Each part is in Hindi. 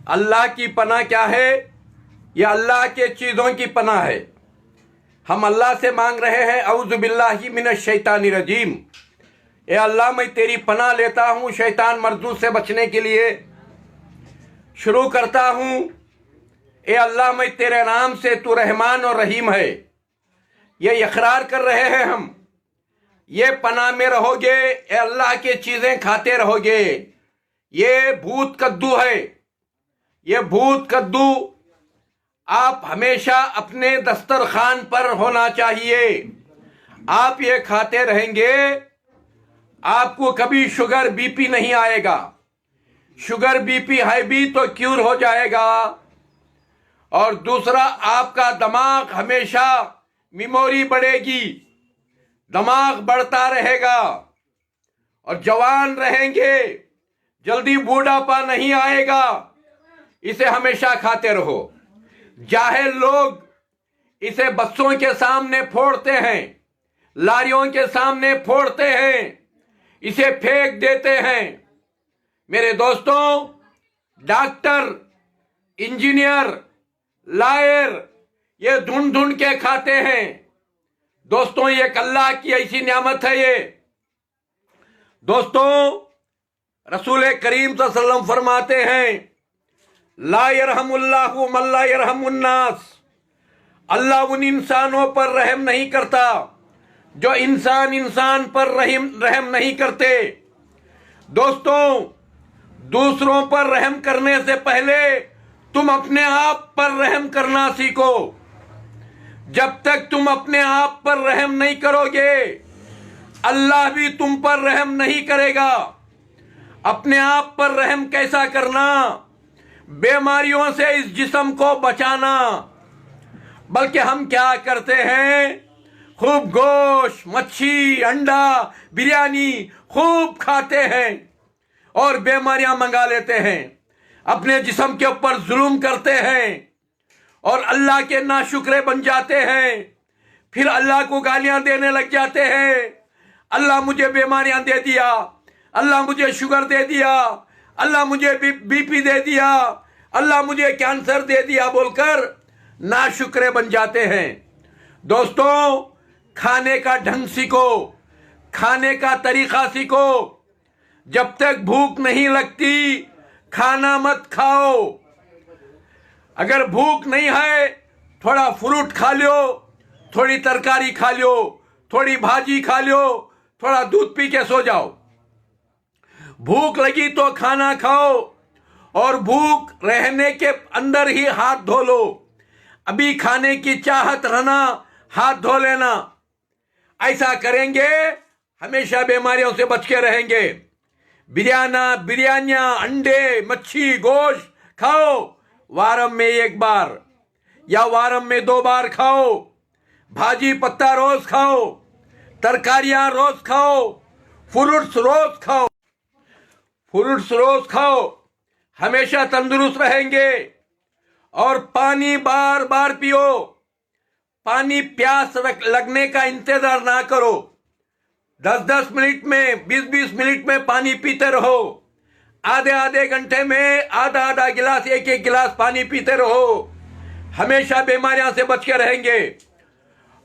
अल्लाह की पनाह क्या है? यह अल्लाह के चीज़ों की पनाह है। हम अल्लाह से मांग रहे हैं औज़ु बिल्लाहि मिनश शैतानिर रजीम। ए अल्लाह, मैं तेरी पनाह लेता हूँ शैतान मर्दूद से बचने के लिए। शुरू करता हूँ, ए अल्लाह, मैं तेरे नाम से, तू रहमान और रहीम है। ये इकरार कर रहे हैं हम। ये पनाह में रहोगे, ए अल्लाह के चीज़ें खाते रहोगे। ये भूत कद्दू है। ये भूत कद्दू आप हमेशा अपने दस्तरखान पर होना चाहिए। आप ये खाते रहेंगे, आपको कभी शुगर बीपी नहीं आएगा। शुगर बीपी है भी तो क्यूर हो जाएगा। और दूसरा, आपका दिमाग हमेशा मेमोरी बढ़ेगी, दिमाग बढ़ता रहेगा और जवान रहेंगे, जल्दी बूढ़ापा नहीं आएगा। इसे हमेशा खाते रहो। जाहिल लोग इसे बच्चों के सामने फोड़ते हैं, लारियों के सामने फोड़ते हैं, इसे फेंक देते हैं। मेरे दोस्तों, डॉक्टर, इंजीनियर, लायर ये ढूंढ ढूंढ के खाते हैं। दोस्तों, ये अल्लाह की ऐसी नियामत है। ये दोस्तों, रसूल करीम सल्लल्लाहु अलैहि वसल्लम फरमाते हैं, ला यरहमुल्लाहु मन ला यरहमुन्नास। अल्लाह उन इंसानों पर रहम नहीं करता जो इंसान पर रहम नहीं करते। दोस्तों, दूसरों पर रहम करने से पहले तुम अपने आप पर रहम करना सीखो। जब तक तुम अपने आप पर रहम नहीं करोगे, अल्लाह भी तुम पर रहम नहीं करेगा। अपने आप पर रहम कैसा करना? बीमारियों से इस जिस्म को बचाना। बल्कि हम क्या करते हैं? खूब गोश्त, मच्छी, अंडा, बिरयानी खूब खाते हैं और बीमारियां मंगा लेते हैं। अपने जिस्म के ऊपर जुल्म करते हैं और अल्लाह के नाशुक्रे बन जाते हैं। फिर अल्लाह को गालियां देने लग जाते हैं। अल्लाह मुझे बीमारियां दे दिया, अल्लाह मुझे शुगर दे दिया, अल्लाह मुझे बीपी दे दिया, अल्लाह मुझे कैंसर दे दिया बोलकर नाशुक्रे बन जाते हैं। दोस्तों, खाने का ढंग सीखो, खाने का तरीका सीखो। जब तक भूख नहीं लगती खाना मत खाओ। अगर भूख नहीं है, थोड़ा फ्रूट खा लो, थोड़ी तरकारी खा लो, थोड़ी भाजी खा लो, थोड़ा दूध पी के सो जाओ। भूख लगी तो खाना खाओ और भूख रहने के अंदर ही हाथ धो लो। अभी खाने की चाहत रहना, हाथ धो लेना। ऐसा करेंगे हमेशा बीमारियों से बच के रहेंगे। बिरयानियां, अंडे, मच्छी, गोश्त खाओ, वारम में एक बार या वारम में 2 बार खाओ। भाजी पत्ता रोज खाओ, तरकारियां रोज खाओ, फ्रूट्स रोज खाओ, फ्रूट्स रोज खाओ। हमेशा तंदुरुस्त रहेंगे। और पानी बार बार पियो। पानी प्यास लगने का इंतजार ना करो। 10-10 मिनट में, 20-20 मिनट में पानी पीते रहो। आधे घंटे में आधा गिलास, एक गिलास पानी पीते रहो। हमेशा बीमारियां से बच के रहेंगे।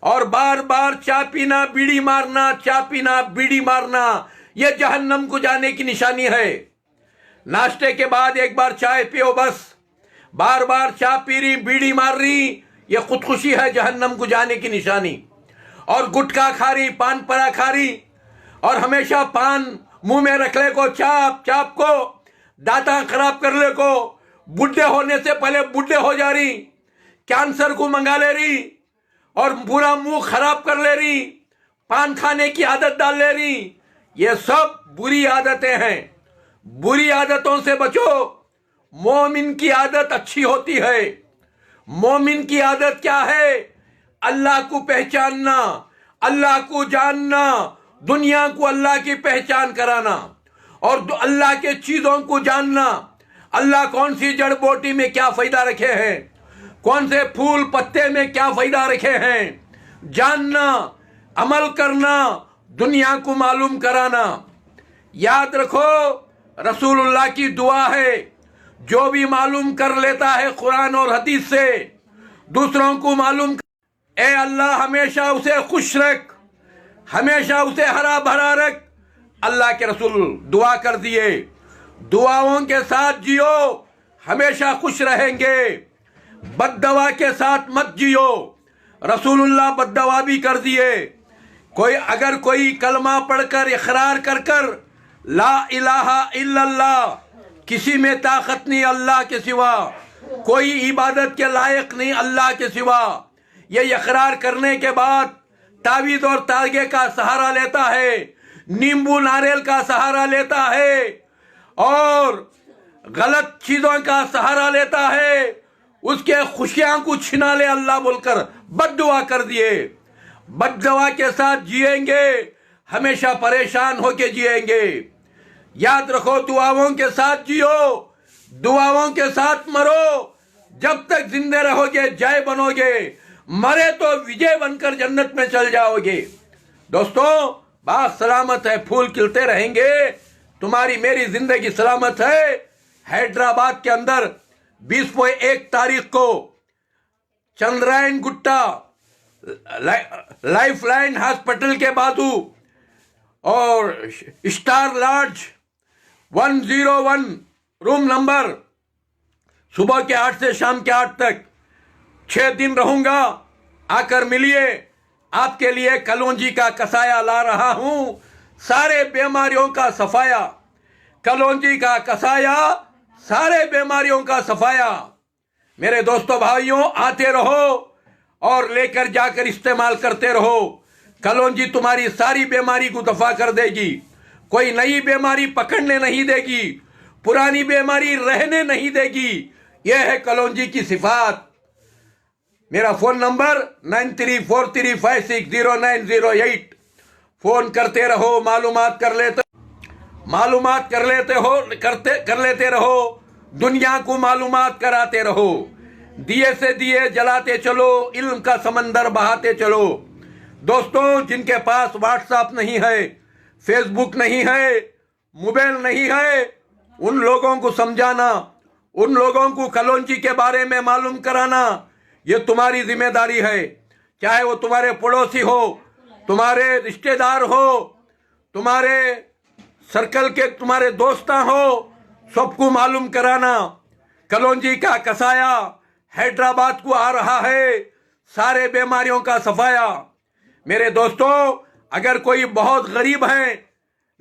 और बार बार चाय पीना, बीड़ी मारना, चाय पीना, बीड़ी मारना, यह जहन्नम को जाने की निशानी है। नाश्ते के बाद एक बार चाय पियो बस। बार बार चाय पी रही, बीड़ी मार रही, यह खुदकुशी है, जहन्नम को जाने की निशानी। और गुटखा खा रही, पान परा खा रही और हमेशा पान मुंह में रख ले को, चाप चाप को दांता खराब कर ले को, बुढ़े होने से पहले बुढ़े हो जा रही, कैंसर को मंगा ले रही और पूरा मुंह खराब कर ले रही, पान खाने की आदत डाल ले रही। ये सब बुरी आदतें हैं। बुरी आदतों से बचो। मोमिन की आदत अच्छी होती है। मोमिन की आदत क्या है? अल्लाह को पहचानना, अल्लाह को जानना, दुनिया को अल्लाह की पहचान कराना और अल्लाह के चीजों को जानना। अल्लाह कौन सी जड़ बूटी में क्या फायदा रखे हैं, कौन से फूल पत्ते में क्या फायदा रखे हैं, जानना, अमल करना, दुनिया को मालूम कराना। याद रखो, रसूलुल्लाह की दुआ है, जो भी मालूम कर लेता है कुरान और हदीस से, दूसरों को मालूम, ए अल्लाह हमेशा उसे खुश रख, हमेशा उसे हरा भरा रख। अल्लाह के रसूल दुआ कर दिए, दुआओं के साथ जियो, हमेशा खुश रहेंगे। बद्दवा के साथ मत जियो, रसूलुल्लाह बद्दवा भी कर दिए। अगर कोई कलमा पढ़कर इकरार कर कर ला इलाहा इल्लल्लाह, किसी में ताकत नहीं अल्लाह के सिवा, कोई इबादत के लायक नहीं अल्लाह के सिवा, ये इकरार करने के बाद तावीज़ और तागे का सहारा लेता है, नींबू नारियल का सहारा लेता है और गलत चीजों का सहारा लेता है, उसके खुशियां को छिना ले अल्लाह बोलकर बद्दुआ कर दिए। बद्दुआ के साथ जिएंगे, हमेशा परेशान होके जिएंगे। याद रखो, दुआओं के साथ जियो, दुआओं के साथ मरो। जब तक जिंदे रहोगे जय बनोगे, मरे तो विजय बनकर जन्नत में चल जाओगे। दोस्तों, बात सलामत है, फूल खिलते रहेंगे, तुम्हारी मेरी जिंदगी सलामत है। हैदराबाद के अंदर 20 तारीख को Chandrayangutta Lifeline Hospital के बाजू और स्टार लॉज 101 रूम नंबर, सुबह के 8 से शाम के 8 तक 6 दिन रहूंगा। आकर मिलिए, आपके लिए कलौंजी का कसाया ला रहा हूं, सारे बीमारियों का सफाया। कलौंजी का कसाया, सारे बीमारियों का सफाया। मेरे दोस्तों भाइयों, आते रहो और लेकर जाकर इस्तेमाल करते रहो। कलौंजी तुम्हारी सारी बीमारी को दफा कर देगी, कोई नई बीमारी पकड़ने नहीं देगी, पुरानी बीमारी रहने नहीं देगी। यह है कलौंजी की सिफात। मेरा फोन नंबर 9343560908। फोन करते रहो, मालूमात कर लेते रहो, दुनिया को मालूमात कराते रहो। दिए से दिए जलाते चलो, इल्म का समंदर बहाते चलो। दोस्तों, जिनके पास व्हाट्सएप नहीं है, फेसबुक नहीं है, मोबाइल नहीं है, उन लोगों को समझाना, उन लोगों को कलौंजी के बारे में मालूम कराना, ये तुम्हारी जिम्मेदारी है। चाहे वो तुम्हारे पड़ोसी हो, तुम्हारे रिश्तेदार हो, तुम्हारे सर्कल के तुम्हारे दोस्त हो, सबको मालूम कराना। कलौंजी का कसाया हैदराबाद को आ रहा है, सारे बीमारियों का सफाया। मेरे दोस्तों, अगर कोई बहुत गरीब है,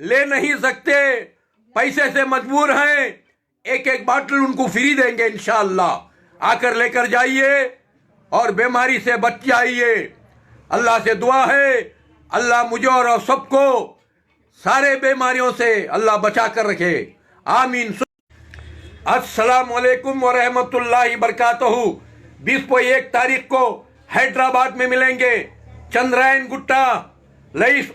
ले नहीं सकते, पैसे से मजबूर हैं, एक बाटल उनको फ्री देंगे इंशाअल्लाह। आकर लेकर जाइए और बीमारी से बच जाइए। अल्लाह से दुआ है, अल्लाह मुझे और सबको सारे बीमारियों से अल्लाह बचा कर रखे, आमीन। अस्सलाम वालेकुम व रहमतुल्लाहि बरकातहू। 20 तारीख को हैदराबाद में मिलेंगे, चंद्रायन गुट्टा लाइफ